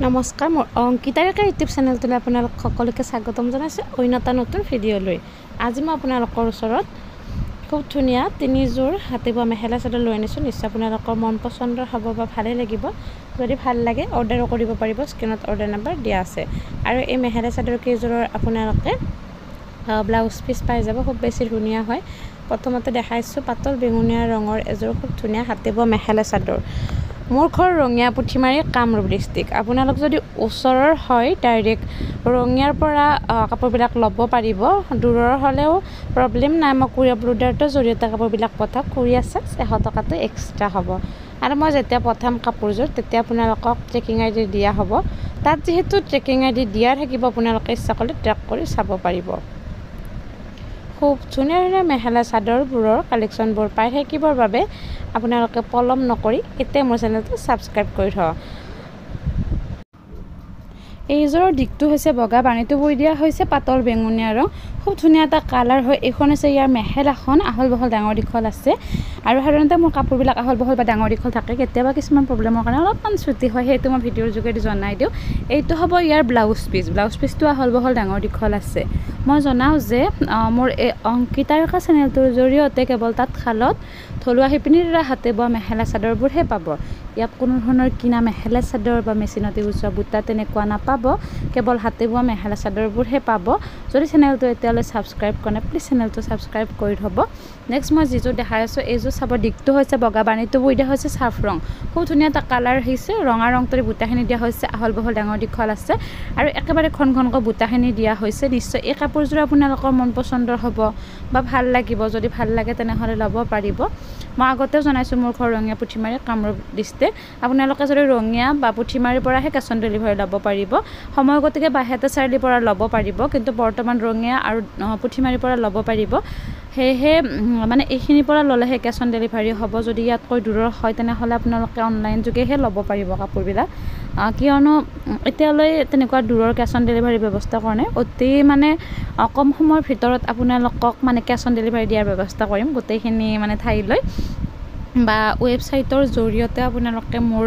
নমস্কাৰ মোৰ অংকিতাৰেকা ইউটিউব চেনেলটোলৈ আপোনালোক সকলোকে স্বাগতম জনাইছোঁ অন্য এটা নতুন ভিডিঅ'লৈ। আজি মই আপোনালোকৰ ওচৰত খুব ধুনীয়া 3যোৰ হাতে বোৱা মেখেলা চাদৰ লৈ আনিছোঁ। নিশ্চয় আপোনালোকৰ মন পচন্দৰ হ'ব বা ভালেই লাগিব। যদি ভাল লাগে অৰ্ডাৰো কৰিব পাৰিব, স্ক্ৰীনত অৰ্ডাৰ নাম্বাৰ দিয়া আছে। আৰু এই মেখেলা চাদৰ কেইযোৰৰ আপোনালোকে ব্লাউজ পিচ পাই যাব, খুব বেছি ধুনীয়া হয়। প্ৰথমতে দেখাইছোঁ পাতল বেঙুনীয়া ৰঙৰ এযোৰ খুব ধুনীয়া হাতে বোৱা মেখেলা চাদৰ। মোৰ ঘৰ ৰঙিয়া পুঠিমাৰী কামৰূপ ডিষ্ট্ৰিক্ট। আপোনালোক যদি ওচৰৰ হয় ডাইৰেক্ট ৰঙিয়াৰ পৰা কাপোৰবিলাক ল'ব পাৰিব। দূৰৰ হ'লেও প্ৰব্লেম নাই, মই কুৰিয়াৰ আপলোডাৰটোৰ জৰিয়তে কাপোৰবিলাক পঠাম। কুৰিয়াৰ চাৰ্জ 100 টকাটো এক্সট্ৰা হ'ব। আৰু মই যেতিয়া পঠাম কাপোৰযোৰ তেতিয়া আপোনালোকক ট্ৰেকিং আই ডি দিয়া হ'ব। তাত যিহেতু ট্ৰেকিং আই ডি দিয়া থাকিব, আপোনালোকে ইচ্ছা কৰিলে ট্ৰেক কৰি চাব পাৰিব। খুব ধুনীয়া ধুনীয়া মেখেলা চাদৰবোৰৰ কালেকশ্যনবোৰ পাই থাকিবৰ বাবে আপোনালোকে পলম নকৰি এতিয়া মোৰ চেনেলটো ছাবস্ক্ৰাইব কৰি থওক। এইযোৰৰ দিশটো হৈছে বগা, বাণীটো বৈ দিয়া হৈছে পাতল বেঙুনীয়া ৰং, খুব ধুনীয়া এটা কালাৰ হয়। এইখন হৈছে ইয়াৰ মেখেলাখন, আহল বহল ডাঙৰ দীঘল আছে। আৰু সাধাৰণতে মোৰ কাপোৰবিলাক আহল বহল বা ডাঙৰ দীঘল থাকে, কেতিয়াবা কিছুমান প্ৰব্লেমৰ কাৰণে অলপমান ছুটি হয়, সেইটো মই ভিডিঅ'ৰ যোগেদি জনাই দিওঁ। এইটো হ'ব ইয়াৰ ব্লাউজ পিচ। ব্লাউজ পিচটো আহল বহল ডাঙৰ দীঘল আছে। মই জনাওঁ যে মোৰ এই অংকিতাৰেকা চেনেলটোৰ জৰিয়তে কেৱল তাঁতশালত থলুৱা শিপিনীৰ দ্বাৰা হাতে বোৱা মেখেলা চাদৰবোৰহে পাব। ইয়াত কোনো ধৰণৰ কিনা মেখেলা চাদৰ বা মেচিনতে গুচোৱা বুটা তেনেকুৱা নাপাব, কেৱল হাতে বোৱা মেখেলা চাদৰবোৰহে পাব। যদি চেনেলটো এতিয়ালৈ ছাবস্ক্ৰাইব কৰা নাই প্লিজ চেনেলটো ছাবস্ক্ৰাইব কৰি থ'ব। নেক্সট মই যিযোৰ দেখাই আছোঁ এইযোৰ চাব, দিশটো হৈছে বগা, বাণীটো বৈ দিয়া হৈছে চাফ ৰং, খুব ধুনীয়া এটা কালাৰ আহিছে। ৰঙা ৰংটোৰে বুটাখিনি দিয়া হৈছে, আহল বহল ডাঙৰ দীঘল আছে আৰু একেবাৰে ঘন ঘনকৈ বুটাখিনি দিয়া হৈছে। নিশ্চয় এই কাপোৰযোৰ আপোনালোকৰ মন পচন্দৰ হ'ব বা ভাল লাগিব। যদি ভাল লাগে তেনেহ'লে ল'ব পাৰিব। মই আগতেও জনাইছোঁ মোৰ ঘৰ ৰঙিয়া পুঠিমাৰী কামৰূপ ডিষ্ট্ৰিক্ট। আপোনালোকে যদি ৰঙিয়া বা পুঠিমাৰীৰ পৰাহে কেছ অন ডেলিভাৰী ল'ব পাৰিব। সময় গতিকে বাহেতে চাৰিআলিৰ পৰা ল'ব পাৰিব, কিন্তু বৰ্তমান ৰঙিয়া আৰু পুঠিমাৰীৰ পৰা ল'ব পাৰিব। সেয়েহে মানে এইখিনিৰ পৰা ল'লেহে কেছ অন ডেলিভাৰী হ'ব। যদি ইয়াতকৈ দূৰৰ হয় তেনেহ'লে আপোনালোকে অনলাইন যোগেহে ল'ব পাৰিব কাপোৰবিলাক, কিয়নো এতিয়ালৈ তেনেকুৱা দূৰৰ কেছ অন ডেলিভাৰী ব্যৱস্থা কৰা নাই। অতি মানে কম সময়ৰ ভিতৰত আপোনালোকক মানে কেছ অন ডেলিভাৰী দিয়াৰ ব্যৱস্থা কৰিম গোটেইখিনি মানে ঠাইলৈ, বা ৱেবছাইটৰ জৰিয়তে আপোনালোকে মোৰ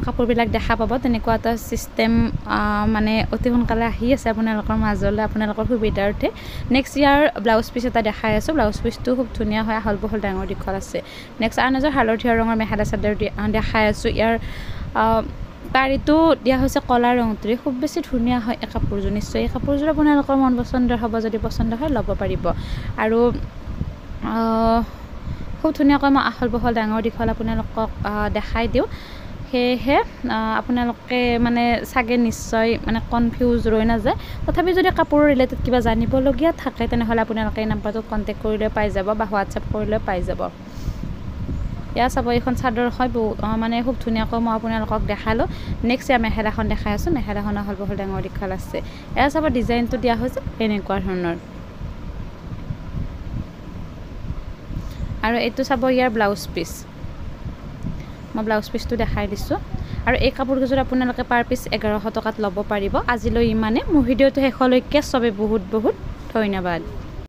কাপোৰবিলাক দেখা পাব। তেনেকুৱা এটা ছিষ্টেম মানে অতি সোনকালে আহি আছে আপোনালোকৰ মাজলৈ, আপোনালোকৰ সুবিধাৰ্থে। নেক্সট ইয়াৰ ব্লাউজ পিচ এটা দেখাই আছোঁ। ব্লাউজ পিচটো খুব ধুনীয়া হয়, আহল বহল ডাঙৰ দীঘল আছে। নেক্সট আন এযোৰ হালধীয়া ৰঙৰ মেখেলা চাদৰ দেখাই আছোঁ। ইয়াৰ পাৰীটো দিয়া হৈছে কলা ৰংটোৰে, খুব বেছি ধুনীয়া হয় এই কাপোৰযোৰ। নিশ্চয় এই কাপোৰযোৰ আপোনালোকৰ মন পচন্দৰ হ'ব, যদি পচন্দ হয় ল'ব পাৰিব। আৰু খুব ধুনীয়াকৈ মই আহল বহল ডাঙৰ দীঘল আপোনালোকক দেখাই দিওঁ। সেয়েহে আপোনালোকে মানে চাগে নিশ্চয় মানে কনফিউজ ৰৈ নাযায়। তথাপি যদি কাপোৰৰ ৰিলেটেড কিবা জানিবলগীয়া থাকে তেনেহ'লে আপোনালোকে এই নাম্বাৰটোত কণ্টেক্ট কৰিলে পাই যাব বা হোৱাটছএপ কৰিলে পাই যাব। ইয়াৰ চাব, এইখন চাদৰ হয় মানে খুব ধুনীয়াকৈ মই আপোনালোকক দেখালোঁ। নেক্সট ইয়াৰ মেখেলাখন দেখাই আছোঁ। মেখেলাখন আহল বহল ডাঙৰ দীঘল আছে। ইয়াৰ চাব, ডিজাইনটো দিয়া হৈছে এনেকুৱা ধৰণৰ। আৰু এইটো চাব ইয়াৰ ব্লাউজ পিচ, মই ব্লাউজ পিচটো দেখাই দিছোঁ। আৰু এই কাপোৰকেইযোৰ আপোনালোকে পাৰ পিচ 1100 টকাত ল'ব পাৰিব। আজিলৈ ইমানে। মোৰ ভিডিঅ'টো শেষলৈকে চবে বহুত বহুত ধন্যবাদ।